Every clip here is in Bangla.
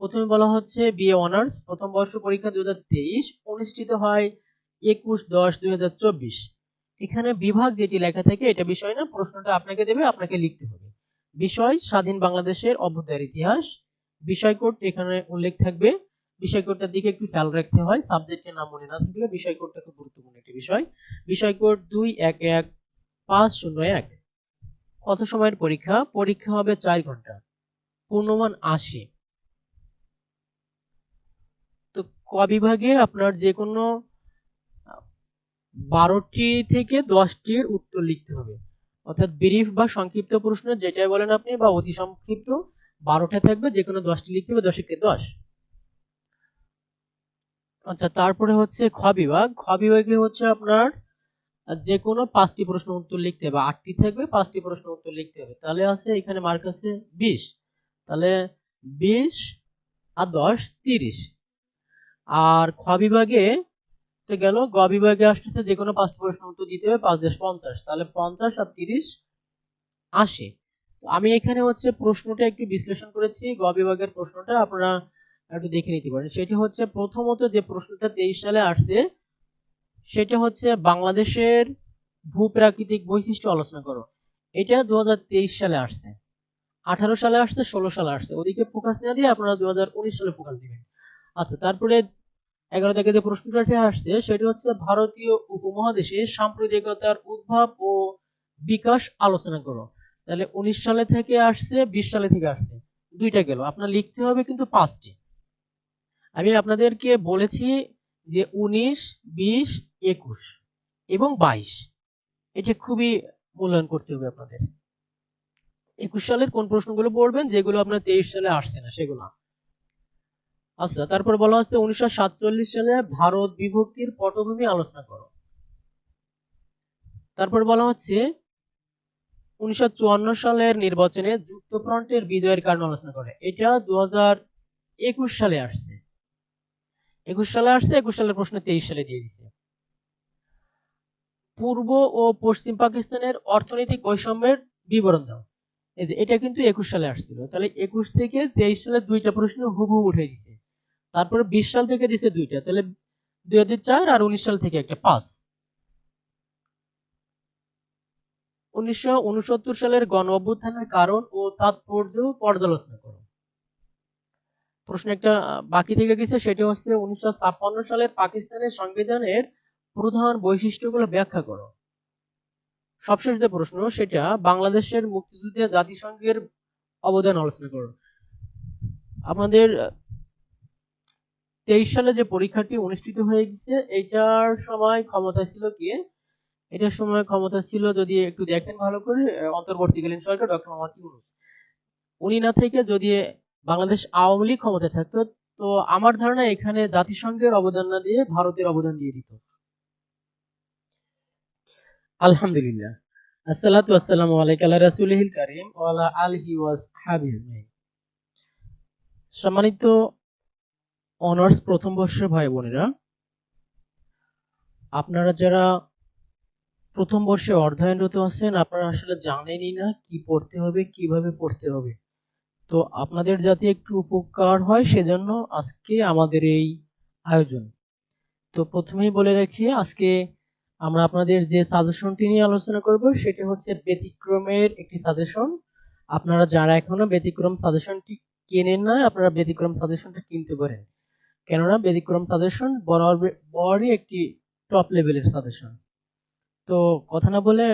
প্রথমে বলা হচ্ছে বিএ অনার্স প্রথম বর্ষ পরীক্ষা 2023 অনুষ্ঠিত হয় 21/10/2024। এখানে বিভাগ যেটি লেখা থাকে এটা বিষয় না, প্রশ্নটা আপনাকে দেবে, আপনাকে লিখতে হবে। বিষয় স্বাধীন বাংলাদেশের অভ্যুদয়ের ইতিহাস। বিষয় কোড এখানে উল্লেখ থাকবে, বিষয় কোডটার দিকে একটু খেয়াল রাখতে হয়, সাবজেক্টের নাম মনে না থাকলে বিষয় কোডটা খুব গুরুত্বপূর্ণ একটি বিষয়। বিষয় কোড 211501। কত সময়ের পরীক্ষা? পরীক্ষা হবে 4 ঘন্টা, পূর্ণমান 80। তো ক বিভাগে আপনার যে কোনো 12টি থেকে 10টির উত্তর লিখতে হবে, অর্থাৎ ব্রিফ বা সংক্ষিপ্ত প্রশ্ন যেটাই বলেন আপনি, বা অতি সংক্ষিপ্ত 12টা থাকবে, যে কোনো 10টি লিখতে হবে, 10 × 10। আচ্ছা, তারপরে হচ্ছে খ বিভাগ। খ বিভাগে হচ্ছে আপনার যে কোনো 5টি প্রশ্ন উত্তর লিখতে হবে, 8টি থাকবে, 5টি প্রশ্ন উত্তর লিখতে হবে। তাহলে আছে এখানে মার্ক আছে 20, তাহলে 20 আর 10 30। আর খ বিভাগে তো গেল, গ বিভাগে আসতেছে যে কোনো 5টি প্রশ্ন উত্তর দিতে হবে, 5 × 50, তাহলে 50 আর 30 80। তো আমি এখানে হচ্ছে প্রশ্নটা একটু বিশ্লেষণ করেছি, গ বিভাগের প্রশ্নটা আপনারা একটু দেখে নিতে পারেন। সেটি হচ্ছে প্রথমত যে প্রশ্নটা 23 সালে আসছে সেটা হচ্ছে বাংলাদেশের ভূপ্রাকৃতিক বৈশিষ্ট্য আলোচনা করো। এটা 2023 সালে আসছে, 18 সালে আসছে, 16 সালে আসছে, ওদিকে ফোকাস না দিয়ে আপনারা 2019 সালে ফোকাস দিবেন। আচ্ছা, তারপরে 11 থেকে যে প্রশ্নটা আসছে সেটি হচ্ছে ভারতীয় উপমহাদেশে সাম্প্রদায়িকতার উদ্ভব ও বিকাশ আলোচনা করো। তাহলে 19 সালে থেকে আসছে, 20 সালে থেকে আসছে, দুইটা গেল। আপনার লিখতে হবে কিন্তু 5টি। আমি আপনাদেরকে বলেছি যে 19, 20, 21 এবং 22, এটা খুবই মূল্যায়ন করতে হবে আপনাদের। 21 সালের কোন প্রশ্নগুলো পড়বেন যেগুলো আপনার 23 সালে আসছে না সেগুলো। আচ্ছা, তারপর বলা হচ্ছে 1947 সালে ভারত বিভক্তির পটভূমি আলোচনা করো। তারপর বলা হচ্ছে 1954 সালের নির্বাচনে যুক্তফ্রন্টের বিজয়ের কারণ আলোচনা করে। এটা 2021 সালে আসছে, 21 সালে আসছে, 21 সালের প্রশ্ন 23 সালে দিয়ে দিছে। পূর্ব ও পশ্চিম পাকিস্তানের অর্থনৈতিক বৈষম্যের বিবরণ দাও। এই যে এটা কিন্তু 21 সালে আসছিল, তাহলে 21 থেকে 23 সালে দুইটা প্রশ্ন হুবহু উঠে দিছে। তারপরে 20 সাল থেকে দিছে দুইটা, তাহলে 2004 আর 19 সাল থেকে একটা, 5। 1969 সালের গণ অভ্যুত্থানের কারণ ও তাৎপর্য পর্যালোচনা করো। প্রশ্ন একটা বাকি থেকে গেছে, সেটা হচ্ছে 1956 সালের পাকিস্তানের সংবিধানের প্রধান বৈশিষ্ট্যগুলো ব্যাখ্যা করো। সবশেষ যে প্রশ্ন সেটা বাংলাদেশের মুক্তিযুদ্ধে জাতিসংঘের অবদান আলোচনা করো। আমাদের 23 সালে যে পরীক্ষাটি অনুষ্ঠিত হয়ে গেছে, এইটার সময় ক্ষমতা ছিল কে? এটার সময় ক্ষমতা ছিল, যদি একটু দেখেন ভালো করে, অন্তর্বর্তীকালীন সরকার ডক্টর মোহাম্মদ ইউনূস। উনি না থেকে যদি বাংলাদেশ আওয়ামী লীগ ক্ষমতায় থাকতো, তো আমার ধারণা এখানে জাতিসংঘের অবদান না দিয়ে ভারতের অবদান দিয়ে দিত। আলহামদুলিল্লাহ, আসসালাতু ওয়াসসালামু আলাইকা আলা রাসূলিল কারীম ওয়া আলা আলিহি ওয়া আসহাবিহি আজমাইন। সম্মানিত অনার্স প্রথম বর্ষের ভাই বোনেরা, আপনারা যারা প্রথম বর্ষে অধ্যয়নরত আছেন, আপনারা আসলে জানেনই না কি পড়তে হবে, কিভাবে পড়তে হবে। তো আপনাদের যাতে একটু উপকার হয় সেজন্য আজকে আমাদের এই আয়োজন। তো প্রথমেই বলে রাখি, আজকে আমরা আপনাদের যে সাজেশনটি নিয়ে আলোচনা করব সেটি হচ্ছে ব্যতিক্রমের একটি সাজেশন। আপনারা যারা এখনো ব্যতিক্রম সাজেশনটি কেনেন না, আপনারা ব্যতিক্রম সাজেশনটা কিনতে পারেন, কেননা ব্যতিক্রম সাজেশন বড়ই একটি টপ লেভেলের সাজেশন। তো কথা না বলে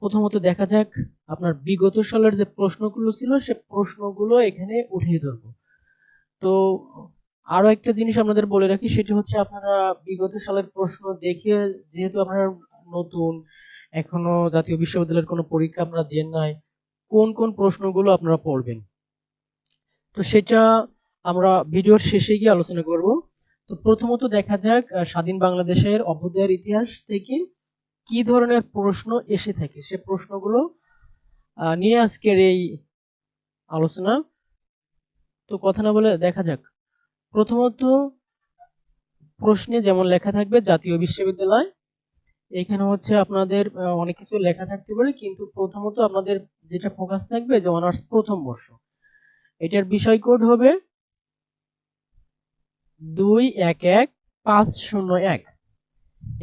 প্রথমত দেখা যাক আপনার বিগত সালের যে প্রশ্নগুলো ছিল সে প্রশ্নগুলো এখানে উঠিয়ে ধরবো। তো আরো একটা জিনিস আপনাদের বলে রাখি, সেটি হচ্ছে আপনারা বিগত সালের প্রশ্ন দেখে, যেহেতু আপনারা নতুন, এখনো জাতীয় বিশ্ববিদ্যালয়ের কোনো পরীক্ষা আপনারা দেন নাই, কোন কোন প্রশ্নগুলো আপনারা পড়বেন, তো সেটা আমরা ভিডিওর শেষে গিয়ে আলোচনা করব। তো প্রথমত দেখা যাক স্বাধীন বাংলাদেশের অভ্যুদয়ের ইতিহাস থেকে কি ধরনের প্রশ্ন এসে থাকে, সে প্রশ্নগুলো নিয়ে আজকের এই আলোচনা। তো কথা না বলে দেখা যাক। প্রথমত প্রশ্নে যেমন লেখা থাকবে জাতীয় বিশ্ববিদ্যালয়, এখানে হচ্ছে আপনাদের অনেক কিছু লেখা থাকতে পারে, কিন্তু প্রথমত আপনাদের যেটা ফোকাস থাকবে যে অনার্স প্রথম বর্ষ, এটার বিষয় কোড হবে 211501।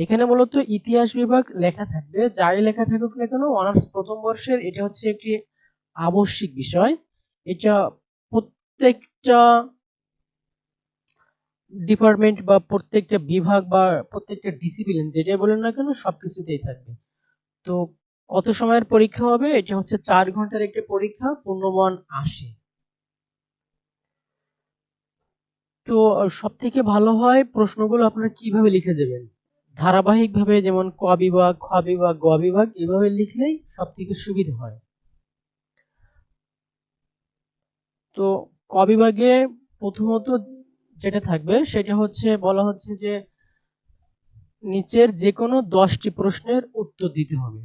এখানে মূলত ইতিহাস বিভাগ লেখা থাকবে, যাই লেখা থাকুক না কেন অনার্স প্রথম বর্ষের এটা হচ্ছে একটি আবশ্যিক বিষয়। এটা প্রত্যেকটা ডিপার্টমেন্ট বা প্রত্যেকটা বিভাগ বা প্রত্যেকটা ডিসিপ্লিন যেটাই বলেন না কেন সবকিছুতেই থাকবে। তো কত সময়ের পরীক্ষা হবে? এটা হচ্ছে 4 ঘন্টার একটি পরীক্ষা, পূর্ণমান 80। তো সব থেকে ভালো হয় প্রশ্নগুলো আপনারা কিভাবে লিখে দেবেন, ধারাবাহিক ভাবে, যেমন ক বিভাগ, খ বিভাগ, গ বিভাগ এভাবে লিখলেই সব থেকে সুবিধা হয়। তো ক বিভাগে প্রথমত যেটা থাকবে সেটা হচ্ছে বলা হচ্ছে যে নিচের যে কোনো 10টি প্রশ্নের উত্তর দিতে হবে।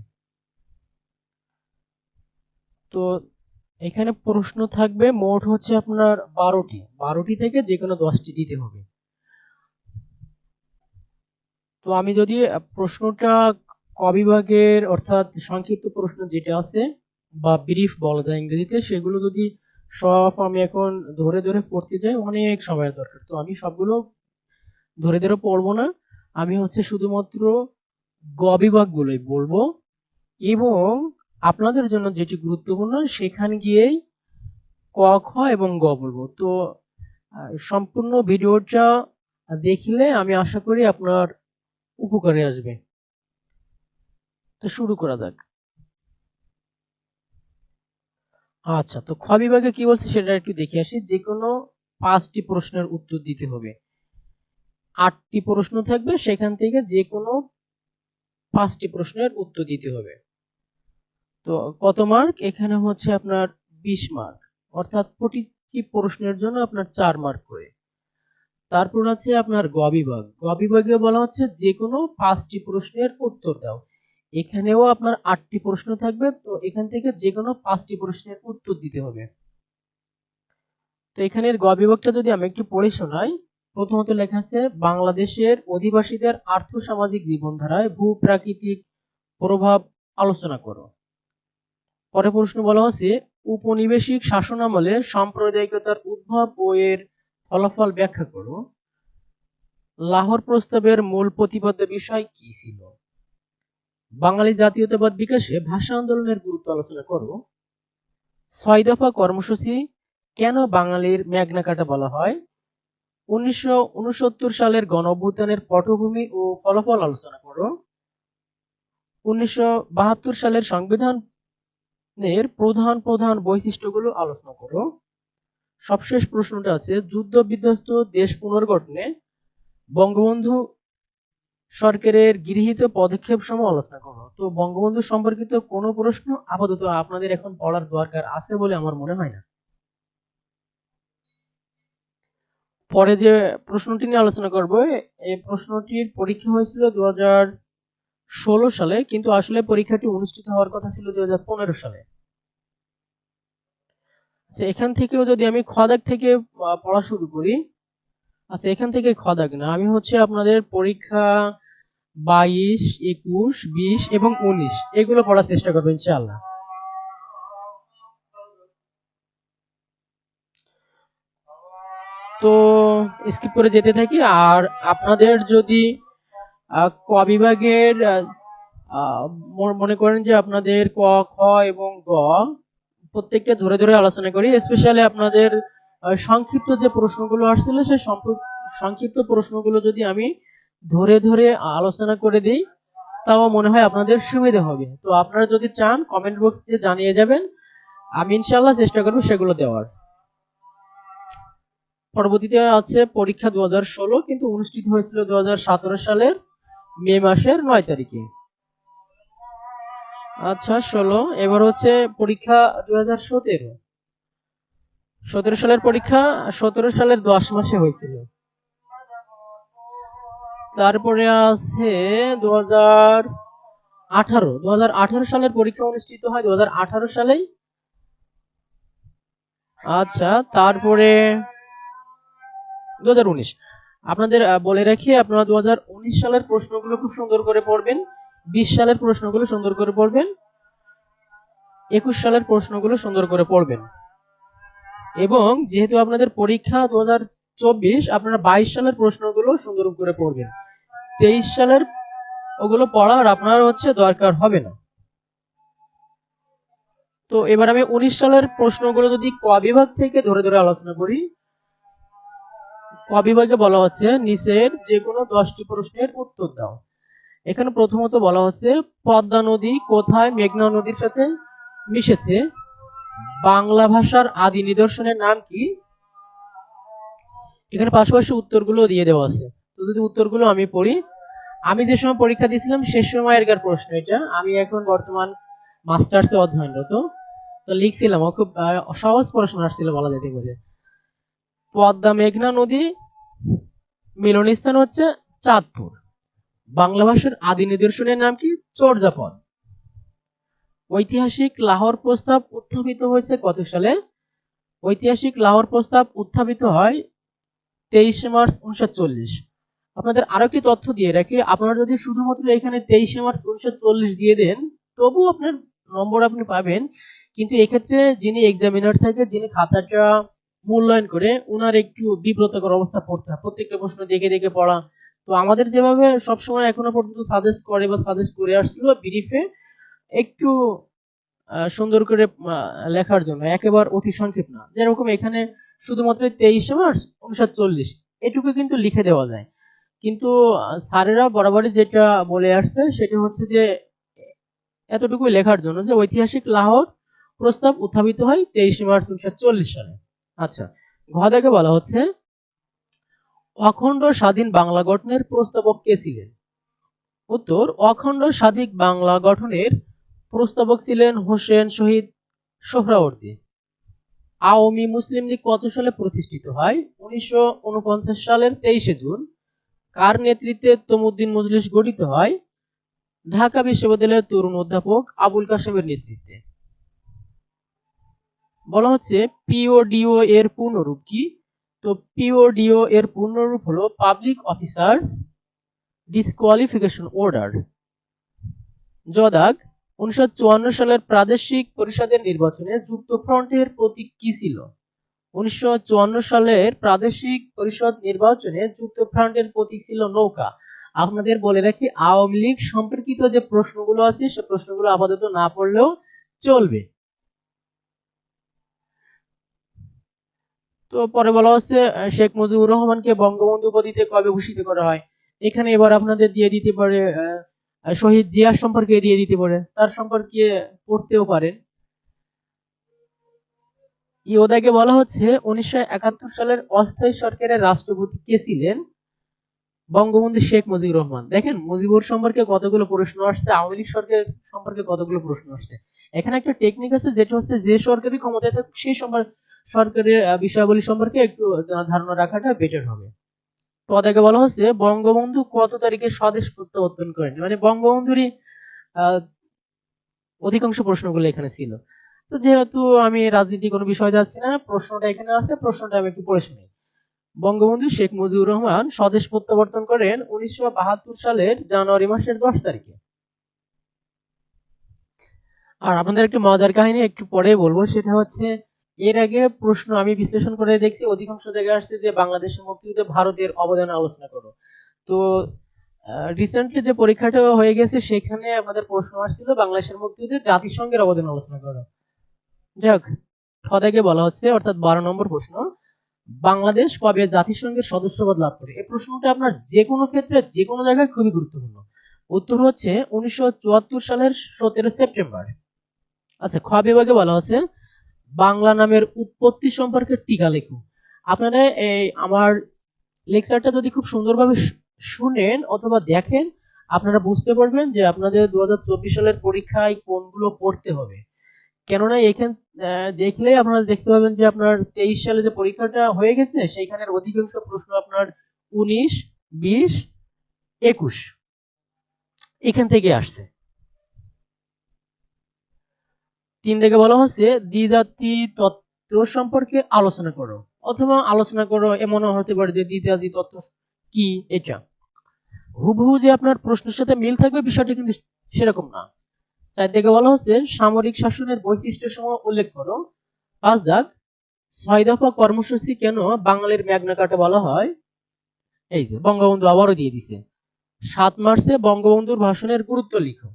তো এখানে প্রশ্ন থাকবে মোট হচ্ছে আপনার 12টি থেকে যে কোনো 10টি দিতে হবে। তো আমি যদি প্রশ্নটা ক বিভাগের অর্থাৎ সংক্ষিপ্ত প্রশ্ন যেটা আছে বা ব্রিফ বলা যায় ইংরেজিতে, সেগুলো যদি সব আমি এখন ধরে ধরে পড়তে যাই অনেক সময়ের দরকার। তো আমি সবগুলো ধরে ধরে পড়বো না, আমি হচ্ছে শুধুমাত্র গ বিভাগগুলোই বলবো এবং আপনাদের জন্য যেটি গুরুত্বপূর্ণ সেখানে গিয়েই ক, খ এবং গ বলবো। তো সম্পূর্ণ ভিডিওটা দেখলে আমি আশা করি আপনার উপকারে আসবে। তো শুরু করা যাক। আচ্ছা, তো খ বিভাগে কি বলছে সেটা একটু দেখে আসি। যে কোনো 5টি প্রশ্নের উত্তর দিতে হবে। 8টি প্রশ্ন থাকবে, সেখান থেকে যে কোনো 5টি প্রশ্নের উত্তর দিতে হবে। তো কত মার্ক? এখানে হচ্ছে আপনার 20 মার্ক, অর্থাৎ প্রতিটি প্রশ্নের জন্য আপনার 4 মার্ক করে। তারপর আছে আপনার গ বিভাগ। গ বিভাগে বলা হচ্ছে যে কোনো 5টি প্রশ্নের উত্তর দাও। এখানেও আপনার 8টি প্রশ্ন থাকবে, তো এখান থেকে যে কোনো 5টি প্রশ্নের উত্তর দিতে হবে। তো এখানের গ বিভাগটা যদি আমি একটু পড়ে শোনাই। প্রথমত লেখা আছে বাংলাদেশের অধিবাসীদের আর্থ-সামাজিক জীবনধারায় ভূ-প্রাকৃতিক প্রভাব আলোচনা করো। পরে প্রশ্ন বলা হচ্ছে উপনিবেশিক শাসনামলে সাম্প্রদায়িকতার উদ্ভব ও এর ফলাফল ব্যাখ্যা করো। লাহোর প্রস্তাবের মূল প্রতিপাদ্য বিষয় কি ছিল? বাঙালি জাতীয়তাবাদ বিকাশে ভাষা আন্দোলনের গুরুত্ব আলোচনা করো। 6 দফা কর্মসূচি কেন বাঙালির মেঘনা কাটা বলা হয়? 1969 সালের গণঅভ্যুত্থানের পটভূমি ও ফলাফল আলোচনা করো। 1972 সালের সংবিধানের প্রধান প্রধান বৈশিষ্ট্যগুলো আলোচনা করো। সবশেষ প্রশ্নটা আছে যুদ্ধ বিধ্বস্ত দেশ পুনর্গঠনে বঙ্গবন্ধু সরকারের গৃহীত পদক্ষেপ সমূহ আলোচনা করো। তো বঙ্গবন্ধু সম্পর্কিত কোনো প্রশ্ন আপাতত আপনাদের এখন পড়ার দরকার আছে বলে আমার মনে হয় না। পরে যে প্রশ্নটি নিয়ে আলোচনা করব, এই প্রশ্নটির পরীক্ষা হয়েছিল 2016 সালে, কিন্তু আসলে পরীক্ষাটি অনুষ্ঠিত হওয়ার কথা ছিল 2015 সালে। আচ্ছা, এখান থেকেও যদি আমি খ দাগ থেকে পড়া শুরু করি। আচ্ছা, এখান থেকে খ দাগ না, আমি হচ্ছে আপনাদের পরীক্ষা 22, 21, 20 এবং 19 এগুলো পড়ার চেষ্টা করবো ইনশাআল্লাহ। তো স্কিপ করে যেতে থাকি। আর আপনাদের যদি ক বিভাগের মনে করেন যে আপনাদের ক, খ এবং গ প্রত্যেকটা ধরে ধরে আলোচনা করি, স্পেশালি আপনাদের সংক্ষিপ্ত যে প্রশ্নগুলো আসছিল সেই সংক্ষিপ্ত প্রশ্নগুলো যদি আমি ধরে ধরে আলোচনা করে দিই তাও মনে হয় আপনাদের সুবিধা হবে। তো আপনারা যদি চান কমেন্ট বক্স দিয়ে জানিয়ে যাবেন, আমি ইনশাআল্লাহ চেষ্টা করবো সেগুলো দেওয়ার। পরবর্তীতে আছে পরীক্ষা 2016, কিন্তু অনুষ্ঠিত হয়েছিল 2017 সালের মে মাসের 9 তারিখে। আচ্ছা 16, এবার হচ্ছে পরীক্ষা 2017 সালের পরীক্ষা 17 সালের 10 মাসে হয়েছিল। তারপরে আছে 2018 সালের পরীক্ষা অনুষ্ঠিত হয় 2018 সালেই। আচ্ছা, তারপরে 2019। আপনাদের বলে রাখি, আপনারা 2019 সালের প্রশ্নগুলো খুব সুন্দর করে পড়বেন, 20 সালের প্রশ্নগুলো সুন্দর করে পড়বেন, 21 সালের প্রশ্নগুলো সুন্দর করে পড়বেন। এবং যেহেতু আপনাদের পরীক্ষা 24 আপনারা 22 সালের প্রশ্নগুলো সুন্দর করে পড়বেন। 23 সালের ওগুলো পড়ার আপনার দরকার হবে না। তো এবার আমি 19 সালের প্রশ্নগুলো যদি ক বিভাগ থেকে ধরে ধরে আলোচনা করি। ক বিভাগে বলা হচ্ছে নিচের যে কোনো 10টি প্রশ্নের উত্তর দাও। এখানে প্রথমত বলা হচ্ছে পদ্মা নদী কোথায় মেঘনা নদীর সাথে মিশেছে? বাংলা ভাষার আদি নিদর্শনের নাম কি? এখানে পাশাপাশি উত্তরগুলো দিয়ে দেওয়া আছে। তো যদি উত্তরগুলো আমি পড়ি, আমি যে সময় পরীক্ষা দিয়েছিলাম সে সময়কার প্রশ্ন এটা। আমি এখন বর্তমান মাস্টার্সে অধ্যয়নরত। তো লিখছিলাম খুব সহজ প্রশ্ন আসছিল বলা যেতে পারে। পদ্মা মেঘনা নদী মিলনস্থান হচ্ছে চাঁদপুর। বাংলা ভাষার আদি নিদর্শনের নাম কি? চর্যাপদ। ঐতিহাসিক লাহোর প্রস্তাব উত্থাপিত হয়েছে কত সালে? ঐতিহাসিক লাহোর প্রস্তাব উত্থাপিত হয় 23 মার্চ 1940। আপনাদের আরো একটি তথ্য দিয়ে রাখি, আপনারা যদি শুধুমাত্র এখানে 23 মার্চ 1940 দিয়ে দেন তবু আপনার নম্বর আপনি পাবেন, কিন্তু এক্ষেত্রে যিনি এক্সামিনার থাকে, যিনি খাতাটা মূল্যায়ন করে, উনার একটু বিব্রতকর অবস্থা পড়তে হয় প্রত্যেকটা প্রশ্ন দেখে দেখে পড়া। তো আমাদের যেভাবে সবসময় এখনো পর্যন্ত সাজেস্ট করে বা সাজেস্ট করে আসছিল ব্রিফে একটু সুন্দর করে লেখার জন্য, একেবারে অতি সংক্ষেপ না। যেরকম এখানে শুধুমাত্র 23 মার্চ 1940 এটুকু কিন্তু লিখে দেওয়া যায়, কিন্তু স্যারেরা বরাবরই যেটা বলে আসছে সেটা হচ্ছে যে এতটুকুই লেখার জন্য যে ঐতিহাসিক লাহোর প্রস্তাব উত্থাপিত হয় 23 মার্চ 1940 সালে। আচ্ছা, ঘ দাগে বলা হচ্ছে অখণ্ড স্বাধীন বাংলা গঠনের প্রস্তাবক কে ছিলেন? উত্তর, অখণ্ড স্বাধীন বাংলা গঠনের প্রস্তাবক ছিলেন হোসেন শহীদ সোহরাওয়ার্দী। আওয়ামী মুসলিম লীগ কত সালে প্রতিষ্ঠিত হয়? 1949 সালের 23 জুন। কার নেতৃত্বে তমুদ্দিন মজলিস গঠিত হয়? ঢাকা বিশ্ববিদ্যালয়ের তরুণ অধ্যাপক আবুল কাসেমের নেতৃত্বে। বলা হচ্ছে পিওডিও এর পূর্ণরূপ কি? তো পিওডিও এর পূর্ণরূপ হলো পাবলিক অফিসার্স ডিসকোয়ালিফিকেশন অর্ডার। জদাগ 1954 সালের প্রাদেশিক পরিষদের নির্বাচনে যুক্তফ্রন্টের প্রতীক কি ছিল? 1954 সালের প্রাদেশিক পরিষদ নির্বাচনে যুক্তফ্রন্টের প্রতীক ছিল নৌকা। আপনাদের বলে রাখি, আওয়ামী লীগ সম্পর্কিত যে প্রশ্নগুলো আছে সে প্রশ্নগুলো আপাতত না পড়লেও চলবে। তো পরে বলা হচ্ছে শেখ মুজিবুর রহমানকে বঙ্গবন্ধু উপাধিতে কবে ভূষিত করা হয়? এখানে এবার আপনাদের দিয়ে দিতে পারে শহীদ জিয়া সম্পর্কে দিয়ে দিতে পারে, তার সম্পর্কে পড়তেও পারেন। ইয়োদাকে বলা হচ্ছে 1971 সালের অস্থায়ী সরকারের রাষ্ট্রপতি কে ছিলেন? বঙ্গবন্ধু শেখ মুজিবুর রহমান। দেখেন মুজিবুর সম্পর্কে কতগুলো প্রশ্ন আসছে, আওয়ামী লীগ সরকার সম্পর্কে কতগুলো প্রশ্ন আসছে। এখানে একটা টেকনিক আছে যেটা হচ্ছে যে সরকারি ক্ষমতায় থাকে সেই সরকারের বিষয়াবলী সম্পর্কে একটু ধারণা রাখাটা বেটার হবে। পদাকে বলা হচ্ছে বঙ্গবন্ধু কত তারিখে স্বদেশ প্রত্যাবর্তন করেন? মানে বঙ্গবন্ধুরই অধিকাংশ প্রশ্নগুলো এখানে ছিল। তো যেহেতু আমি রাজনীতি কোনো বিষয় যাচ্ছি না, প্রশ্নটা এখানে আছে, প্রশ্নটা আমি একটু পড়ে শুনি। বঙ্গবন্ধু শেখ মুজিবুর রহমান স্বদেশ প্রত্যাবর্তন করেন 1972 সালের জানুয়ারি মাসের 10 তারিখে। আর আপনাদের একটু মজার কাহিনী একটু পরে বলবো, সেটা হচ্ছে এর আগে প্রশ্ন আমি বিশ্লেষণ করে দেখছি অধিকাংশ জায়গায় আসছে যে বাংলাদেশের মুক্তিযুদ্ধে ভারতের অবদান আলোচনা করো। তো রিসেন্টলি যে পরীক্ষাটা হয়ে গেছে সেখানে আমাদের প্রশ্ন আসছিল বাংলাদেশের মুক্তিযুদ্ধে জাতিসংঘের অবদান আলোচনা করো। যাই হোক, খদাকে বলা হচ্ছে অর্থাৎ 12 নম্বর প্রশ্ন, বাংলাদেশ কবে জাতিসংঘের সদস্যপদ লাভ করে? এই প্রশ্নটা আপনার যে কোনো ক্ষেত্রে যে কোনো জায়গায় খুবই গুরুত্বপূর্ণ। উত্তর হচ্ছে 1974 সালের 17 সেপ্টেম্বর। আচ্ছা, খ বিভাগে বলা হচ্ছে বাংলা নামের উৎপত্তি সম্পর্কে টিকা লেখো। আপনারা এই আমার লেকচারটা যদি খুব সুন্দরভাবে শুনেন অথবা দেখেন, আপনারা বুঝতে পারবেন যে আপনাদের 2024 সালের পরীক্ষায় কোনগুলো পড়তে হবে। কেননা এখান দেখলে আপনারা দেখতে পাবেন যে আপনার 23 সালে যে পরীক্ষাটা হয়ে গেছে সেইখানের অধিকাংশ প্রশ্ন আপনার 19, 20, 21 এখান থেকে আসছে। 3 থেকে বলা হচ্ছে দ্বিজাতি তত্ত্ব সম্পর্কে আলোচনা করো, অথবা আলোচনা করো এমনও হতে পারে যে দ্বিজাতি তত্ত্ব কি। এটা হুবহু যে আপনার প্রশ্নের সাথে মিল থাকবে বিষয়টা কিন্তু সেরকম না। 4 থেকে বলা হচ্ছে সামরিক শাসনের বৈশিষ্ট্য সমূহ উল্লেখ করো। 5 দাগ ছয় দফা কর্মসূচি কেন বাঙালির ম্যাগনা কার্টা বলা হয়? এই যে বঙ্গবন্ধু আবারও দিয়ে দিছে, 7 মার্চে বঙ্গবন্ধুর ভাষণের গুরুত্ব লিখো।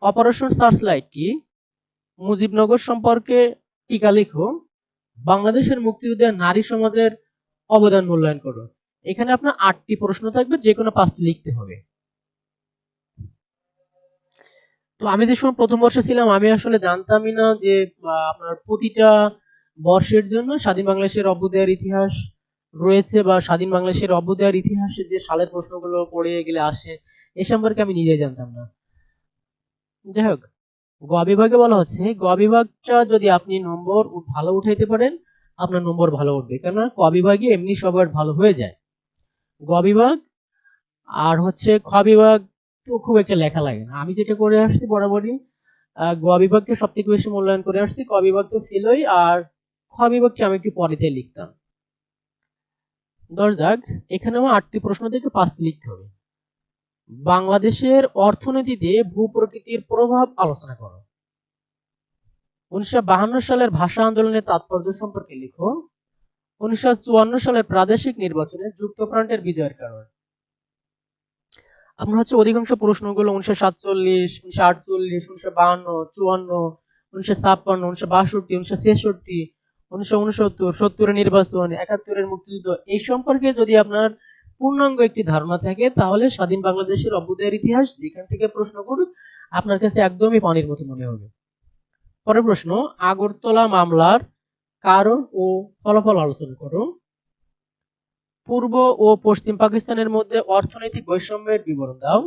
অপারেশন সার্চলাইট কি? মুজিবনগর সম্পর্কে টিকা লিখো। বাংলাদেশের মুক্তিযুদ্ধে নারী সমাজের অবদান মূল্যায়ন করো। এখানে আপনার 8টি প্রশ্ন থাকবে, যে কোনো 5টি লিখতে হবে। তো আমি যে সময় প্রথম বর্ষে ছিলাম আমি আসলে জানতামই না যে আপনার প্রতিটা বর্ষের জন্য স্বাধীন বাংলাদেশের অভ্যুদয়ের ইতিহাস রয়েছে, বা স্বাধীন বাংলাদেশের অভ্যুদয়ের ইতিহাসে যে সালের প্রশ্নগুলো পড়ে গেলে আসে এ সম্পর্কে আমি নিজেই জানতাম না। যাই হোক, গ বিভাগে বলা হচ্ছে গ বিভাগটা যদি আপনি নম্বর ভালো উঠাইতে পারেন আপনার নম্বর ভালো উঠবে, কেননা ক বিভাগে এমনি সবার ভালো হয়ে যায়। গ বিভাগ আর হচ্ছে খ বিভাগ তো খুব একটা লেখা লাগে না। আমি যেটা করে আসছি বরাবরই গ বিভাগকে সব থেকে বেশি মূল্যায়ন করে আসছি, ক বিভাগ তো ছিলই, আর খ বিভাগকে আমি একটু পরেতে লিখতাম। 10 দাগ, এখানেও 8টি প্রশ্ন থেকে 5টি লিখতে হবে। বাংলাদেশের অর্থনীতিতে ভূপ্রকৃতির প্রভাব আলোচনা করো। 1952 সালের ভাষা আন্দোলনের তাৎপর্য সম্পর্কে লিখো। 1954 সালের প্রাদেশিক নির্বাচনে যুক্তফ্রন্টের বিজয়ের কারণ। আপনার হচ্ছে অধিকাংশ প্রশ্নগুলো 1947, 1948, 1952, 54, 1956, 1962, 1966, 1969, 70-এর নির্বাচন, 71-এর মুক্তিযুদ্ধ এই সম্পর্কে যদি আপনার পূর্ণাঙ্গ একটি ধারণা থাকে তাহলে স্বাধীন বাংলাদেশের অভ্যুদয়ের ইতিহাস যেখান থেকে প্রশ্ন করুক আপনার কাছে একদমই পানির মতো মনে হবে। পরের প্রশ্ন, আগরতলা মামলার কারণ ও ফলাফল আলোচনা করো। পূর্ব ও পশ্চিম পাকিস্তানের মধ্যে অর্থনৈতিক বৈষম্যের বিবরণ দাও।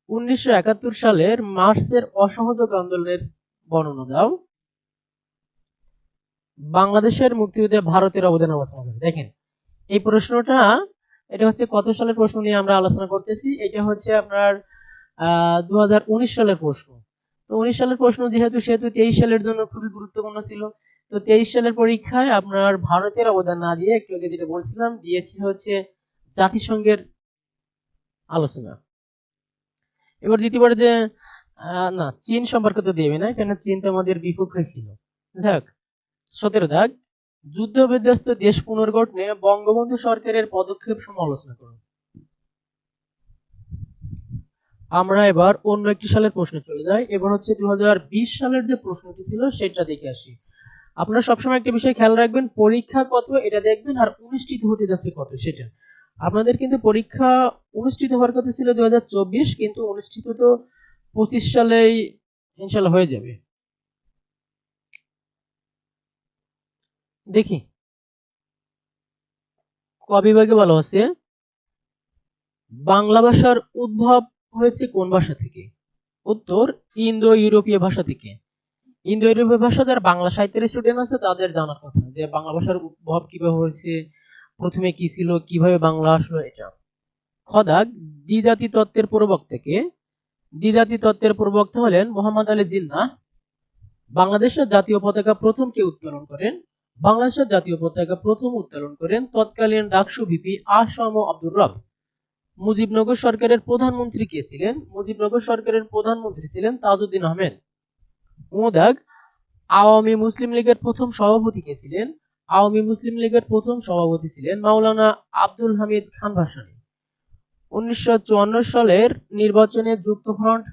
1971 সালের মার্চের অসহযোগ আন্দোলনের বর্ণনা দাও। বাংলাদেশের মুক্তিযুদ্ধে ভারতের অবদান আলোচনা করো। দেখেন এই প্রশ্নটা, এটা হচ্ছে কত সালের প্রশ্ন নিয়ে আমরা আলোচনা করতেছি, এটা হচ্ছে আপনার 2019 সালের প্রশ্ন। তো 19 সালের প্রশ্ন যেহেতু 23 সালের জন্য খুবই গুরুত্বপূর্ণ ছিল। তো 23 সালের পরীক্ষায় আপনার ভারতের অবদান না দিয়ে একটু আগে যেটা বলছিলাম দিয়েছি হচ্ছে জাতিসংঘের আলোচনা। এবার দ্বিতীয়বার যে না চীন সম্পর্কে তো দেবে না, কেন চীন তো আমাদের বিপক্ষে ছিল। দেখ 17 দাগ, যুদ্ধ বিধ্বস্ত দেশ পুনর্গঠনে বঙ্গবন্ধু সরকারের পদক্ষেপ সমালোচনা করুন। আমরা এবার অন্য একটি সালের প্রশ্নে চলে যাই। এবার হচ্ছে 2020 সালের যে প্রশ্নটি ছিল সেটা দেখে আসি। আপনারা সবসময় একটা বিষয় খেয়াল রাখবেন, পরীক্ষা কত এটা দেখবেন আর অনুষ্ঠিত হতে যাচ্ছে কত সেটা। আপনাদের কিন্তু পরীক্ষা অনুষ্ঠিত হওয়ার কথা ছিল 2024, কিন্তু অনুষ্ঠিত তো 25 সালেই ইনশাল্লাহ হয়ে যাবে। দেখি ক বিভাগে বলা হচ্ছে বাংলা ভাষার উদ্ভব হয়েছে কোন ভাষা থেকে? উত্তর ইন্দো ইউরোপীয় ভাষা থেকে। ইন্দো ইউরোপীয় ভাষা যারা বাংলা সাহিত্যের স্টুডেন্ট আছে তাদের জানার কথা যে বাংলা ভাষার উদ্ভব কিভাবে হয়েছে, প্রথমে কি ছিল, কিভাবে বাংলা আসলো এটা। খ দাগ, দ্বিজাতি তত্ত্বের প্রবক্তা কে? দ্বিজাতি তত্ত্বের প্রবক্তা হলেন মোহাম্মদ আলী জিন্নাহ। বাংলাদেশের জাতীয় পতাকা প্রথম কে উত্তোলন করেন? বাংলাদেশের জাতীয় পতাকা প্রথম উত্তোলন করেন তৎকালীন ডাকসু ভিপি আ.স.ম আব্দুর রব। মুজিবনগর সরকারের প্রধানমন্ত্রী কে ছিলেন? মুজিবনগর সরকারের প্রধানমন্ত্রী ছিলেন তাজউদ্দিন আহমেদ। ঙ দাগ, আওয়ামী মুসলিম লীগের প্রথম সভাপতি কে ছিলেন? আওয়ামী মুসলিম লীগের প্রথম সভাপতি ছিলেন মাওলানা আব্দুল হামিদ খান ভাসানী। 1954 সালের নির্বাচনে যুক্তফ্রন্ট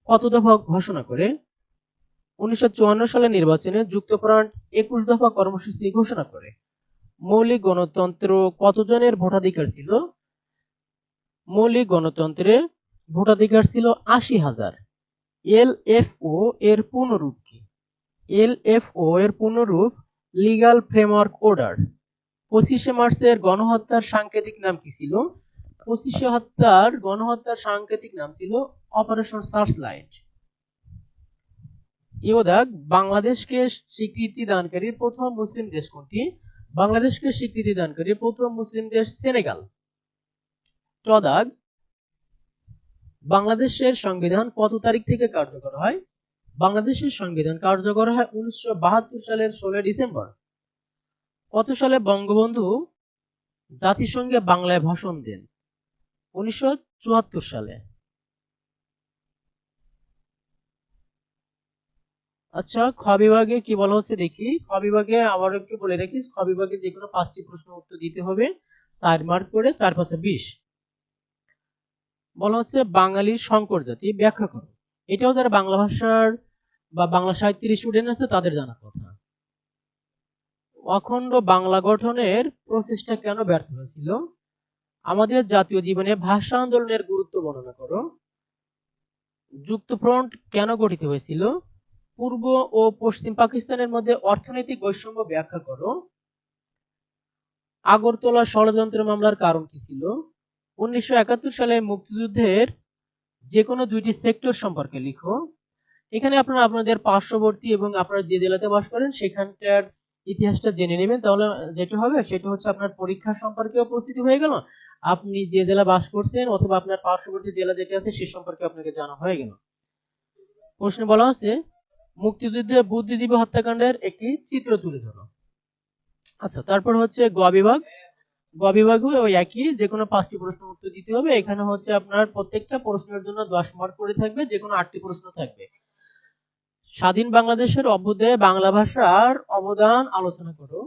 কত দফা ঘোষণা করে? 1954 সালের নির্বাচনে যুক্তফ্রন্ট 21 দফা কর্মসূচি ঘোষণা করে। মৌলিক গণতন্ত্র কতজনের ভোটাধিকার ছিল? মৌলিক গণতন্ত্রে ভোটাধিকার ছিল 80,000। এলএফও এর পূর্ণরূপ কি? এলএফও এর পূর্ণরূপ লিগ্যাল ফ্রেমওয়ার্ক অর্ডার। 25শে মার্চের গণহত্যার সাংকেতিক নাম কি ছিল? 25শে গণহত্যার সাংকেতিক নাম ছিল অপারেশন সার্চলাইট। ইউদাগ, বাংলাদেশকে স্বীকৃতি দানকারী প্রথম মুসলিম দেশ কোনটি? বাংলাদেশকে স্বীকৃতি দানকারী প্রথম মুসলিম দেশ সেনেগাল। টদাগ, বাংলাদেশের সংবিধান কত তারিখ থেকে কার্যকর হয়? বাংলাদেশের সংবিধান কার্যকর হয় 1972 সালের 16 ডিসেম্বর। কত সালে বঙ্গবন্ধু জাতিসংঘে বাংলায় ভাষণ দেন? 1974 সালে। আচ্ছা, খ বিভাগে কি বলা হচ্ছে দেখি। খ বিভাগে আবার একটু বলে রাখিস, খ বিভাগে যে কোনো 5টি প্রশ্ন উত্তর দিতে হবে, 4 মার্ক করে, 4 5 20। বলা হচ্ছে বাঙালির সংকর জাতি ব্যাখ্যা করো। এটাও যারা বাংলা ভাষার বা বাংলা সাহিত্যের স্টুডেন্ট আছে তাদের জানার কথা। অখণ্ড বাংলা গঠনের প্রচেষ্টা কেন ব্যর্থ হয়েছিল? আমাদের জাতীয় জীবনে ভাষা আন্দোলনের গুরুত্ব বর্ণনা করো। যুক্তফ্রন্ট কেন গঠিত হয়েছিল? পূর্ব ও পশ্চিম পাকিস্তানের মধ্যে অর্থনৈতিক বৈষম্য ব্যাখ্যা করো। আগরতলা ষড়যন্ত্র মামলার কারণ কি ছিল? 1971 সালে মুক্তিযুদ্ধের যে কোনো 2টি সেক্টর সম্পর্কে লিখো। এখানে আপনারা আপনাদের পার্শ্ববর্তী এবং আপনারা যে জেলাতে বাস করেন সেখানকার ইতিহাসটা জেনে নেবেন, তাহলে যেটা হবে সেটা হচ্ছে আপনার পরীক্ষা সম্পর্কেও প্রস্তুতি হয়ে গেল, আপনি যে জেলা বাস করছেন অথবা আপনার পার্শ্ববর্তী জেলা যেটা আছে সে সম্পর্কে আপনাকে জানা হয়ে গেল। প্রশ্নে বলা হচ্ছে মুক্তিযুদ্ধে বুদ্ধিজীবী হত্যাকাণ্ডের একটি চিত্র তুলে ধরো। আচ্ছা, তারপর হচ্ছে গ বিভাগ। গ বিভাগে ওই একই, যে কোনো 5টি প্রশ্ন উত্তর দিতে হবে। এখানে হচ্ছে আপনার প্রত্যেকটা প্রশ্নের জন্য 10 মার্ক করে থাকবে, যে কোনো 8টি প্রশ্ন থাকবে। স্বাধীন বাংলাদেশের অভ্যুদয়ে বাংলা ভাষার অবদান আলোচনা করো।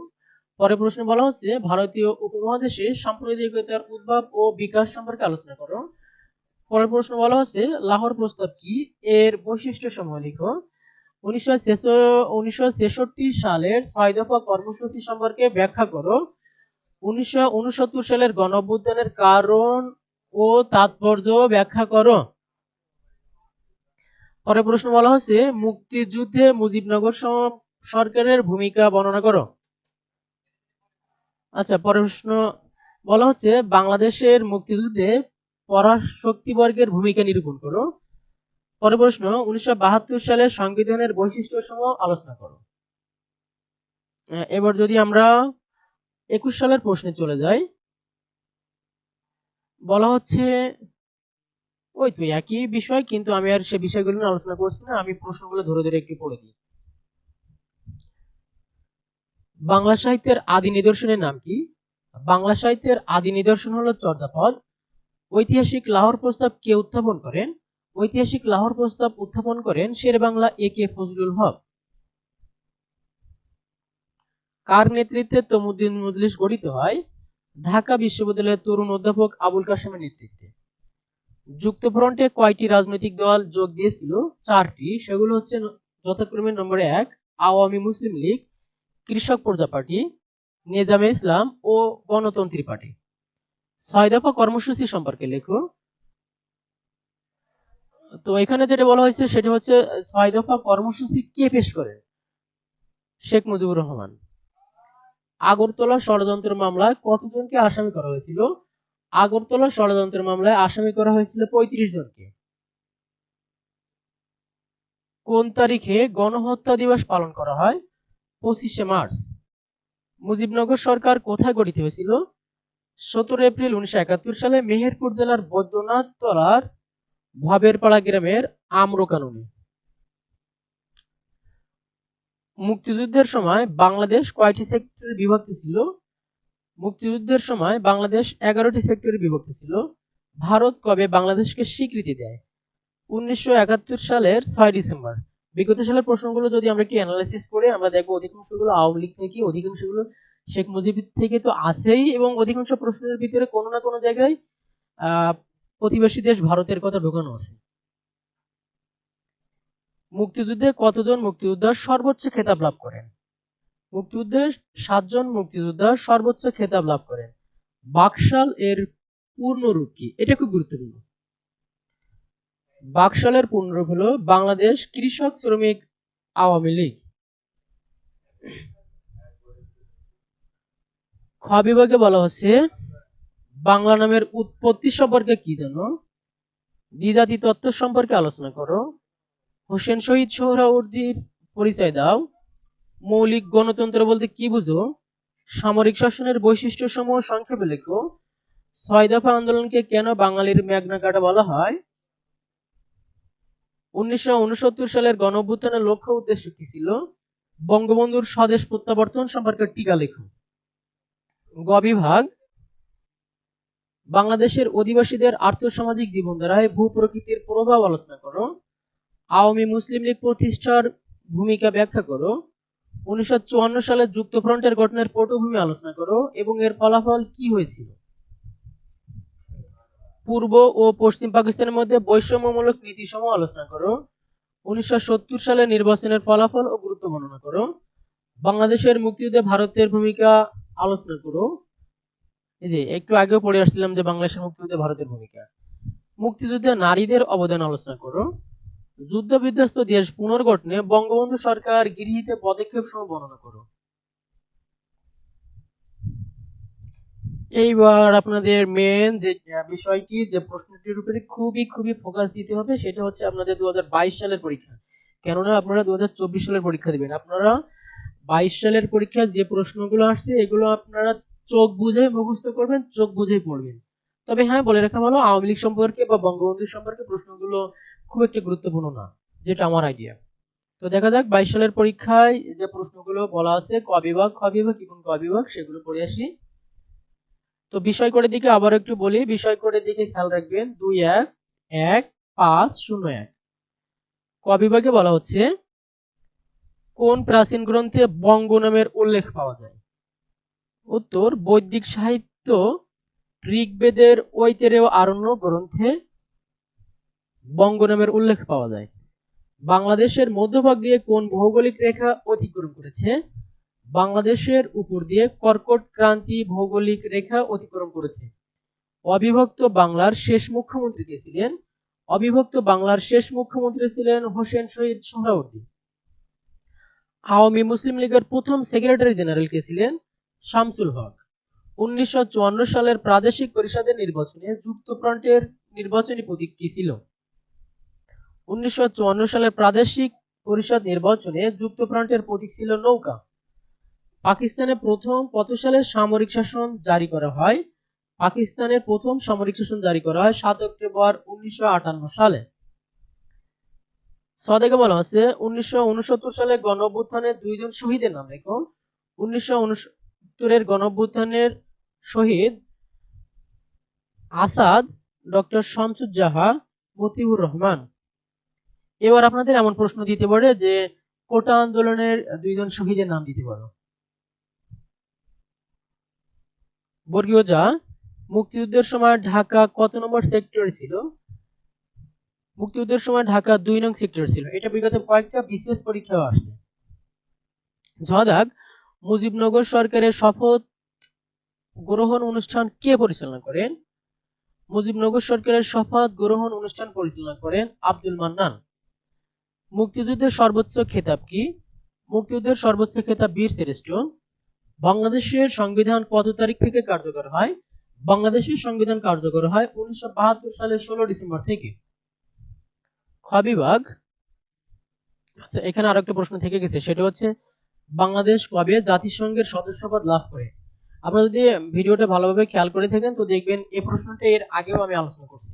পরে প্রশ্ন বলা হচ্ছে ভারতীয় উপমহাদেশে সাম্প্রদায়িকতার উদ্ভব ও বিকাশ সম্পর্কে আলোচনা করো। পরের প্রশ্ন বলা হচ্ছে লাহোর প্রস্তাব কি, এর বৈশিষ্ট্য সমূহ লিখো। 1966 সালের 6 দফা কর্মসূচি সম্পর্কে ব্যাখ্যা করো। 1969 সালের গণঅভ্যুত্থানের কারণ ও তাৎপর্য ব্যাখ্যা করো। পরের প্রশ্ন বলা হচ্ছে মুক্তিযুদ্ধে মুজিবনগর সরকারের ভূমিকা বর্ণনা করো। আচ্ছা, পরের প্রশ্ন বলা হচ্ছে বাংলাদেশের মুক্তিযুদ্ধে পরাশক্তিবর্গের ভূমিকা নিরূপণ করো। পরের প্রশ্ন 1972 সালের সংবিধানের বৈশিষ্ট্য সমূহ আলোচনা করো। এবার যদি আমরা 21 সালের প্রশ্নে চলে যাই, বলা হচ্ছে ওই তো একই বিষয়, কিন্তু আমি আর সে বিষয়গুলো নিয়ে আলোচনা করছি না, আমি প্রশ্নগুলো ধরে ধরে একটু পড়ে দিই। বাংলা সাহিত্যের আদি নিদর্শনের নাম কি? বাংলা সাহিত্যের আদি নিদর্শন হলো চর্যাপদ। ঐতিহাসিক লাহোর প্রস্তাব কে উত্থাপন করেন? ঐতিহাসিক লাহোর প্রস্তাব উত্থাপন করেন শেরেবাংলা এ.কে ফজলুল হক। কার নেতৃত্বে তমুদ্দিন মজলিস গঠিত হয়? ঢাকা বিশ্ববিদ্যালয়ের তরুণ অধ্যাপক আবুল কাশেমের নেতৃত্বে। যুক্তফ্রন্টে কয়টি রাজনৈতিক দল যোগ দিয়েছিল? 4টি। সেগুলো হচ্ছে যথাক্রমে নম্বর 1 আওয়ামী মুসলিম লীগ, কৃষক প্রজা পার্টি, নেজামে ইসলাম ও গণতন্ত্রী পার্টি। 6 দফা কর্মসূচি সম্পর্কে লেখো। তো এখানে যেটা বলা হয়েছে সেটা হচ্ছে 6 দফা কর্মসূচি কে পেশ করেন? শেখ মুজিবুর রহমান। আগরতলা ষড়যন্ত্র মামলায় কতজনকে আসামি করা হয়েছিল? আগরতলা ষড়যন্ত্র মামলায় আসামি করা হয়েছিল 35 জনকে। কোন তারিখে গণহত্যা দিবস পালন করা হয়? 25শে মার্চ। মুজিবনগর সরকার কোথায় গঠিত হয়েছিল? 17 এপ্রিল 1971 সালে মেহেরপুর জেলার বৈদ্যনাথ তলার ভবেরপাড়া গ্রামের আম্রকাননে। মুক্তিযুদ্ধের সময় বাংলাদেশ কয়টি সেক্টরে বিভক্ত ছিল? মুক্তিযুদ্ধের সময় বাংলাদেশ 11টি সেক্টরে বিভক্ত ছিল। ভারত কবে বাংলাদেশকে স্বীকৃতি দেয়? 1971 সালের 6 ডিসেম্বর। বিগত সালের প্রশ্নগুলো যদি আমরা একটু অ্যানালাইসিস করে আমরা দেখবো অধিকাংশগুলো আওয়ামী লীগ থেকে, অধিকাংশগুলো শেখ মুজিব থেকে তো আছেই, এবং অধিকাংশ প্রশ্নের ভিতরে কোনো না কোনো জায়গায় প্রতিবেশী দেশ ভারতের কথা ঢোকানো আছে। মুক্তিযুদ্ধে কতজন মুক্তিযোদ্ধা সর্বোচ্চ খেতাব লাভ করেন? মুক্তিযুদ্ধে 7 জন মুক্তিযোদ্ধা সর্বোচ্চ খেতাব লাভ করেন। বাকশাল এর পূর্ণরূপ কি? এটা খুব গুরুত্বপূর্ণ। বাকশালের পূর্ণরূপ হলো বাংলাদেশ কৃষক শ্রমিক আওয়ামী লীগ। খ বিভাগে বলা হচ্ছে বাংলা নামের উৎপত্তি সম্পর্কে কি জানো? দ্বিজাতি তত্ত্ব সম্পর্কে আলোচনা করো। হোসেন শহীদ সোহরাওয়ার্দীর পরিচয় দাও। মৌলিক গণতন্ত্র বলতে কি বুঝো? সামরিক শাসনের বৈশিষ্ট্য সমূহ সংক্ষেপে লেখো। 6 দফা আন্দোলনকে কেন বাঙালির ম্যাগনা কার্টা বলা হয়? 1969 সালের গণঅভ্যুত্থানের লক্ষ্য উদ্দেশ্য কি ছিল? বঙ্গবন্ধুর স্বদেশ প্রত্যাবর্তন সম্পর্কে টিকা লেখো। গ বিভাগ বাংলাদেশের অধিবাসীদের আর্থসামাজিক জীবনধারায় ভূ প্রকৃতির প্রভাব আলোচনা করো। আওয়ামী মুসলিম লীগ প্রতিষ্ঠার ভূমিকা ব্যাখ্যা করো। 1954 সালে যুক্তফ্রন্টের গঠনের পটভূমি আলোচনা করো এবং এর ফলাফল কি হয়েছিল। পূর্ব ও পশ্চিম পাকিস্তানের মধ্যে বৈষম্যমূলক নীতিসমূহ আলোচনা করো। 1970 সালে নির্বাচনের ফলাফল ও গুরুত্ব বর্ণনা করো। বাংলাদেশের মুক্তিযুদ্ধে ভারতের ভূমিকা আলোচনা করো। এই যে একটু আগেও পড়ে আসছিলাম যে বাংলাদেশের মুক্তিযুদ্ধে ভারতের ভূমিকা। মুক্তিযুদ্ধে নারীদের অবদান আলোচনা করো। যুদ্ধ বিধ্বস্ত দেশ পুনর্গঠনে বঙ্গবন্ধু সরকার গৃহীত পদক্ষেপ সমূহ বর্ণনা করো। এইবার আপনাদের মেন যে বিষয়টি, যে প্রশ্নটির উপরে খুবই ফোকাস দিতে হবে, সেটা হচ্ছে আপনাদের 2022 সালের পরীক্ষা। কেননা আপনারা 2024 সালের পরীক্ষা দিবেন। আপনারা 22 সালের পরীক্ষায় যে প্রশ্নগুলো আসছে এগুলো আপনারা চোখ বুঝে মুখস্থ করবেন, চোখ বুঝে পড়বেন। তবে হ্যাঁ, বলে রাখা ভালো, আওয়ামী লীগ সম্পর্কে বা বঙ্গবন্ধু সম্পর্কে প্রশ্নগুলো খুব একটা গুরুত্বপূর্ণ না, যেটা আমার আইডিয়া। তো দেখা যাক 22 সালের পরীক্ষায় যে প্রশ্নগুলো বলা আছে, ক বিভাগ, খ বিভাগ এবং ক বিভাগ, সেগুলো পড়ে আসি। তো বিষয় কোডের দিকে আবার একটু বলি। বিষয় কোডের দিকে খেয়াল রাখবেন, 211501। ক বিভাগে বলা হচ্ছে, কোন প্রাচীন গ্রন্থে বঙ্গ নামের উল্লেখ পাওয়া যায়? উত্তর, বৈদিক সাহিত্য ঋগ্বেদের ঐতরেয় আরণ্যক গ্রন্থে বঙ্গ নামের উল্লেখ পাওয়া যায়। বাংলাদেশের মধ্যভাগ দিয়ে কোন ভৌগোলিক রেখা অতিক্রম করেছে? বাংলাদেশের উপর দিয়ে কর্কট ক্রান্তি ভৌগোলিক রেখা অতিক্রম করেছে। অবিভক্ত বাংলার শেষ মুখ্যমন্ত্রী কে ছিলেন? অবিভক্ত বাংলার শেষ মুখ্যমন্ত্রী ছিলেন হোসেন শহীদ সোহরাওয়ার্দী। আওয়ামী মুসলিম লীগের প্রথম সেক্রেটারি জেনারেল কে ছিলেন? শামসুল হক। 1954 সালের প্রাদেশিক পরিষদের নির্বাচনে যুক্তফ্রন্টের নির্বাচনী প্রতীক কি ছিল? 1954 সালের প্রাদেশিক পরিষদ নির্বাচনে যুক্তফ্রন্টের প্রতীক ছিল নৌকা। পাকিস্তানে প্রথম কত সালে সামরিক শাসন জারি করা হয়? পাকিস্তানের প্রথম সামরিক শাসন জারি করা হয় 7 অক্টোবর 1958 সালে। সদেকে বলা হচ্ছে 1969 সালে গণঅভ্যুত্থানের দুইজন শহীদের নাম লেখো। 1969 গণঅভ্যুত্থানের শহীদ আসাদ, ডক্টর শামসুজ্জাহা, মতিউর রহমান। এবার আপনাদের এমন প্রশ্ন দিতে পারে যে কোটা আন্দোলনের দুইজন শহীদের নাম দিতে পারো। বর্গীয় যা, মুক্তিযুদ্ধের সময় ঢাকা কত নম্বর সেক্টর ছিল? মুক্তিযুদ্ধের সময় ঢাকা 2 নং সেক্টর ছিল। এটা বিগত কয়েকটা বিসিএস পরীক্ষাও আসছে। ঝদাক, মুজিবনগর সরকারের শপথ গ্রহণ অনুষ্ঠান কে পরিচালনা করেন? মুজিবনগর সরকারের শপথ গ্রহণ অনুষ্ঠান পরিচালনা করেন আব্দুল মান্নান। মুক্তিযুদ্ধের সর্বোচ্চ খেতাব কি? মুক্তিযুদ্ধের সর্বোচ্চ খেতাব বীর শ্রেষ্ঠ। বাংলাদেশের সংবিধান কত তারিখ থেকে কার্যকর হয়? বাংলাদেশের সংবিধান কার্যকর হয় 1972 সালের 16 ডিসেম্বর থেকে। খ বিভাগ, আচ্ছা এখানে আরো একটা প্রশ্ন থেকে গেছে, সেটা হচ্ছে বাংলাদেশ কবে জাতিসংঘের সদস্যপদ লাভ করে? আপনারা যদি ভিডিওটা ভালোভাবে খেয়াল করে থাকেন তো দেখবেন এই প্রশ্নটা এর আগেও আমি আলোচনা করছি।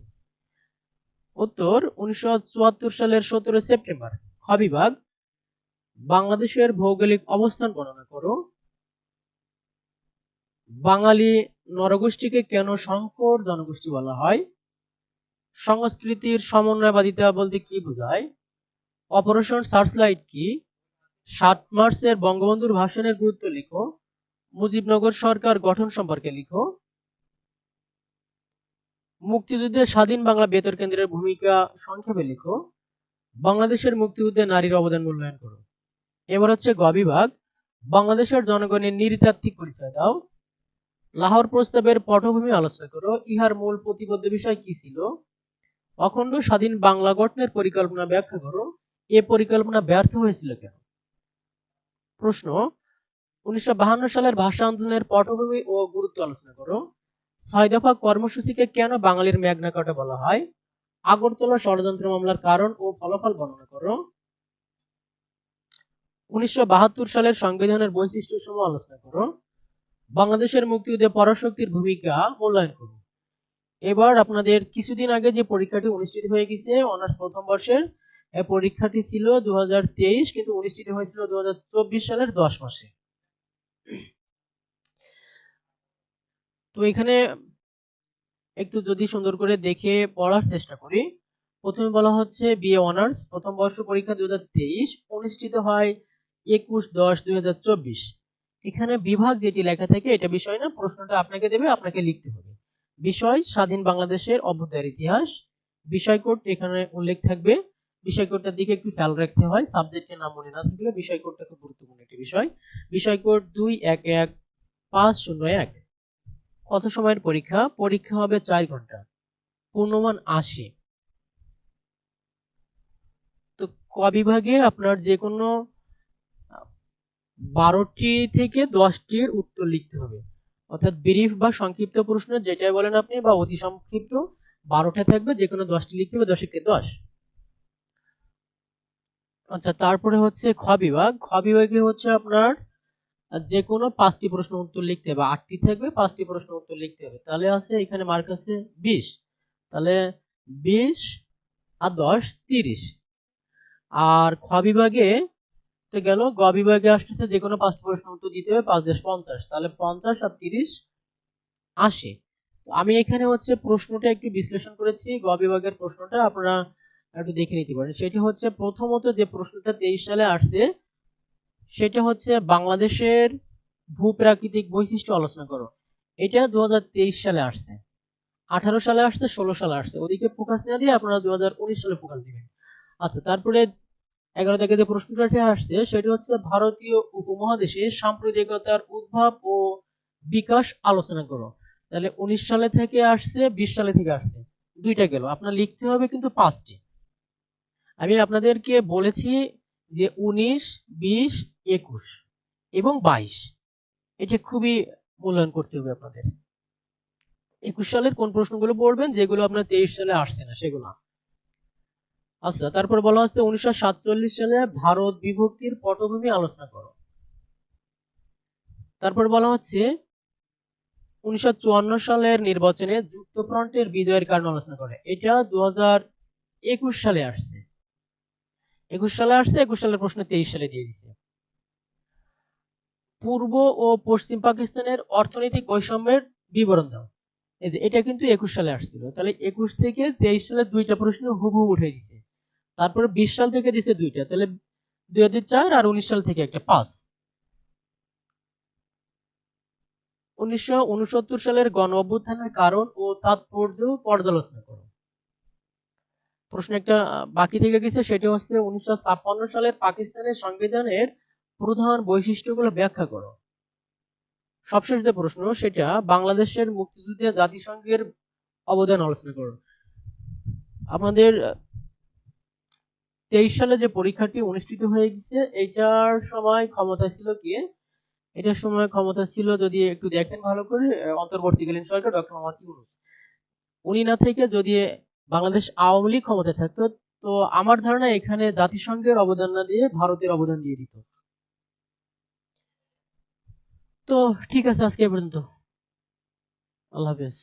উত্তর, 1974 সালের 17 সেপ্টেম্বর। খ বিভাগ, বাংলাদেশের ভৌগোলিক অবস্থান বর্ণনা করো। বাঙালি নরগোষ্ঠীকে কেন সংকর জনগোষ্ঠী বলা হয়? সংস্কৃতির সমন্বয়বাদিতা বলতে কি বোঝায়? অপারেশন সার্চলাইট কি? 7 মার্চের বঙ্গবন্ধুর ভাষণের গুরুত্ব লিখো। মুজিবনগর সরকার গঠন সম্পর্কে লিখো। মুক্তিযুদ্ধে স্বাধীন বাংলা বেতার কেন্দ্রের ভূমিকা সংক্ষেপে লিখো। বাংলাদেশের মুক্তিযুদ্ধে নারীর অবদান মূল্যায়ন করো। এবার হচ্ছে গ বিভাগ, বাংলাদেশের জনগণের নৃতাত্ত্বিক পরিচয় দাও। লাহোর প্রস্তাবের পটভূমি আলোচনা করো। ইহার মূল প্রতিপাদ্য বিষয় কি ছিল? অখণ্ড স্বাধীন বাংলা গঠনের পরিকল্পনা ব্যাখ্যা করো। এ পরিকল্পনা ব্যর্থ হয়েছিল কেন? প্রশ্ন, 1952 সালের ভাষা আন্দোলনের পটভূমি ও গুরুত্ব আলোচনা করো। 6 দফা কর্মসূচিকে কেন বাঙালির মেঘনা কাটা বলা হয়? আগরতলা ষড়যন্ত্র মামলার কারণ ও ফলাফল বর্ণনা করো। 1972 সালের সংবিধানের বৈশিষ্ট্যসমূহ আলোচনা করো। বাংলাদেশের মুক্তিযুদ্ধে পরাশক্তির ভূমিকা মূল্যায়ন করো। এবার আপনাদের কিছুদিন আগে যে পরীক্ষাটি অনুষ্ঠিত হয়ে গেছে অনার্স প্রথম বর্ষের, এই পরীক্ষাটি ছিল 2023, কিন্তু অনুষ্ঠিত হয়েছিল 2024 সালের 10 মাসে। তো এখানে একটু যদি সুন্দর করে দেখে পড়ার চেষ্টা করি। প্রথমে বলা হচ্ছে বিএ অনার্স প্রথম বর্ষ পরীক্ষা 2023 অনুষ্ঠিত হয় 21/10/2024। এখানে বিভাগ যেটি লেখা থাকে এটা বিষয় না, প্রশ্নটা আপনাকে দেবে, আপনাকে লিখতে হবে। বিষয় স্বাধীন বাংলাদেশের অভ্যুদয়ের ইতিহাস। বিষয় কোড এখানে উল্লেখ থাকবে, বিষয় কোডটার দিকে একটু খেয়াল রাখতে হয়, সাবজেক্টের নাম মনে না থাকলে বিষয় কোডটা খুব গুরুত্বপূর্ণ একটি বিষয়। বিষয় কোড 211501। কত সময়ের পরীক্ষা? পরীক্ষা হবে 4 ঘন্টা, পূর্ণমান 80। তো ক বিভাগে আপনার যে কোনো 12টি থেকে 10টির উত্তর লিখতে হবে, অর্থাৎ ব্রিফ বা সংক্ষিপ্ত প্রশ্ন যেটাই বলেন আপনি, বা অতি সংক্ষিপ্ত 12টা থাকবে, যে কোনো 10টি লিখতে হবে, 10 10। আচ্ছা, তারপরে হচ্ছে খ বিভাগ। খ বিভাগে হচ্ছে আপনার যে কোনো 5টি প্রশ্ন উত্তর লিখতে হবে, 8টি থাকবে, 5টি প্রশ্ন উত্তর লিখতে হবে। তাহলে আছে এখানে মার্ক আছে 20, তাহলে 20 আর 10 30। আর খ বিভাগে তো গেল, গ বিভাগে আসতেছে যে কোনো 5টি প্রশ্ন উত্তর দিতে হবে, 5 10 50, তাহলে 50 আর 30 80। তো আমি এখানে হচ্ছে প্রশ্নটা একটু বিশ্লেষণ করেছি, গ বিভাগের প্রশ্নটা আপনারা একটু দেখে নিতে পারেন। সেটি হচ্ছে প্রথমত যে প্রশ্নটা 23 সালে আসছে সেটা হচ্ছে বাংলাদেশের ভূপ্রাকৃতিক বৈশিষ্ট্য আলোচনা করো। এটা 2023 সালে আসছে, 18 সালে আসছে, 16 সালে আসছে, ওদিকে ফোকাস না দিয়ে আপনারা 2019 সালে ফোকাস দিবেন। আচ্ছা, তারপরে 11 থেকে যে প্রশ্নটা আসছে সেটি হচ্ছে ভারতীয় উপমহাদেশে সাম্প্রদায়িকতার উদ্ভব ও বিকাশ আলোচনা করো। তাহলে 19 সালে থেকে আসছে, 20 সালে থেকে আসছে, দুইটা গেল। আপনার লিখতে হবে কিন্তু 5টি। আমি আপনাদেরকে বলেছি যে 19, 20, 21 এবং 22, এটা খুবই মূল্যায়ন করতে হবে আপনাদের। 21 সালের কোন প্রশ্নগুলো পড়বেন যেগুলো আপনার 23 সালে আসছে না সেগুলো। আচ্ছা, তারপর বলা হচ্ছে 1947 সালে ভারত বিভক্তির পটভূমি আলোচনা করো। তারপর বলা হচ্ছে 1954 সালের নির্বাচনে যুক্তফ্রন্টের বিজয়ের কারণ আলোচনা করে। এটা 2021 সালে আসছে, 21 সালে আসছে, 21 সালের প্রশ্ন 23 সালে দিয়ে দিছে। পূর্ব ও পশ্চিম পাকিস্তানের অর্থনৈতিক বৈষম্যের বিবরণ দাও। এই যে এটা কিন্তু 21 সালে আসছিল, তাহলে 21 থেকে 23 সালে দুইটা প্রশ্ন হুবহু উঠে দিছে। তারপরে 20 সাল থেকে দিছে দুইটা, তাহলে 2004 আর 19 সাল থেকে একটা 5। 1969 সালের গণ অভ্যুত্থানের কারণ ও তাৎপর্য পর্যালোচনা করো। প্রশ্ন একটা বাকি থেকে গেছে, সেটা হচ্ছে 1956 সালের পাকিস্তানের সংবিধানের প্রধান বৈশিষ্ট্যগুলো ব্যাখ্যা করো। সবশেষ যে প্রশ্ন সেটা বাংলাদেশের মুক্তিযুদ্ধে জাতিসংঘের অবদান আলোচনা করো। আমাদের 23 সালে যে পরীক্ষাটি অনুষ্ঠিত হয়ে গেছে, এইটার সময় ক্ষমতা ছিল কে? এটার সময় ক্ষমতা ছিল, যদি একটু দেখেন ভালো করে, অন্তর্বর্তীকালীন সরকার ডক্টর মোহাম্মদ ইউনূস। উনি না থেকে যদি বাংলাদেশ আওয়ামী লীগ ক্ষমতায় থাকতো, তো আমার ধারণা এখানে জাতিসংঘের অবদান না দিয়ে ভারতের অবদান দিয়ে দিত। তো ঠিক আছে, আজকে এ পর্যন্ত। আল্লাহ হাফেজ।